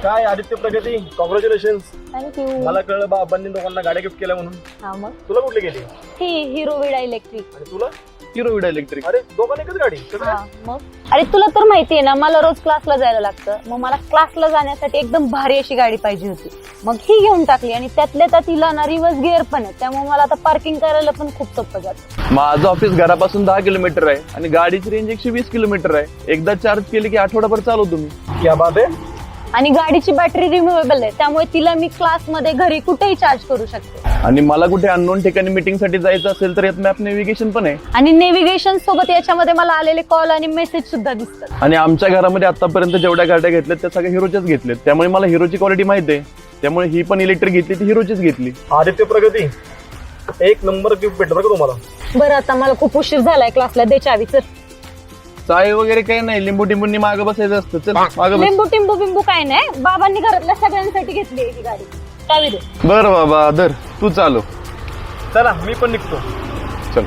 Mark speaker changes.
Speaker 1: काय आदित्य प्रगती, congratulation.
Speaker 2: Thank you.
Speaker 1: मला कळलं बाबांनी दोघांना गाड्या गिफ्ट केल्या म्हणून.
Speaker 2: हा मग
Speaker 1: तुला कुठली गेली?
Speaker 2: ही हिरो विडा इलेक्ट्रिक.
Speaker 1: आणि तुला?
Speaker 3: हिरो विडा इलेक्ट्रिक.
Speaker 1: अरे दोघांना एकच गाडी? कसं काय?
Speaker 2: हा मग अरे तुला तर माहितीये ना मला रोज क्लासला जायला लागतं. मग मला क्लासला जाण्यासाठी एकदम भारी अशी गाडी पाहिजे होती. मग ही घेऊन टाकली आणि त्यातल्या त्यात तिला ना रिव्हर्स गिअर पण आहे. त्यामुळे मला आता पार्किंग करायला पण खूप सोपं जातं.
Speaker 3: माझं ऑफिस घरापासून 10 किलोमीटर आहे आणि गाडीची रेंज 120 किलोमीटर आहे. एकदा चार्ज केली की आठवडाभर चालवतो मी.
Speaker 1: क्या बात आहे.
Speaker 2: आणि गाडीची बॅटरी रिमुव्हेबल आहे. त्यामुळे तिला मी क्लासमध्ये घरी कुठेही चार्ज करू शकते.
Speaker 3: आणि मला कुठे अननोन ठिकाणी मीटिंग साठी जायचं असेल तर यात मॅप नेव्हिगेशन पण आहे.
Speaker 2: आणि नेव्हिगेशन सोबत याच्यामध्ये मला आलेले कॉल आणि मेसेज सुद्धा दिसतात.
Speaker 3: आणि आमच्या घरामध्ये आतापर्यंत जेवढ्या गाड्या घेतल्यात त्या सगळ्या हिरोच्याच घेतल्यात. त्यामुळे मला हिरोची क्वालिटी माहिती आहे. त्यामुळे ही पण इलेक्ट्रिक घेतली ती हिरोचीच घेतली.
Speaker 1: आदित्य प्रगती, एक नंबर गिफ्ट भेटलं बरं का तुम्हाला.
Speaker 2: बरं आता मला खूप उशीर झालाय क्लासला. दे चावी. चल.
Speaker 3: चाय वगैरे काही नाही, लिंबू टिंबूंनी मागं बसायचं असतं. चल मागं बस.
Speaker 2: लिंबू टिंबू बिंबू काय नाही. बाबांनी घरातल्या सगळ्यांसाठी घेतली ही गाडी. चावी दे.
Speaker 3: बरं बाबा धर, तू चालव.
Speaker 1: चला मी पण निघतो.
Speaker 3: चल.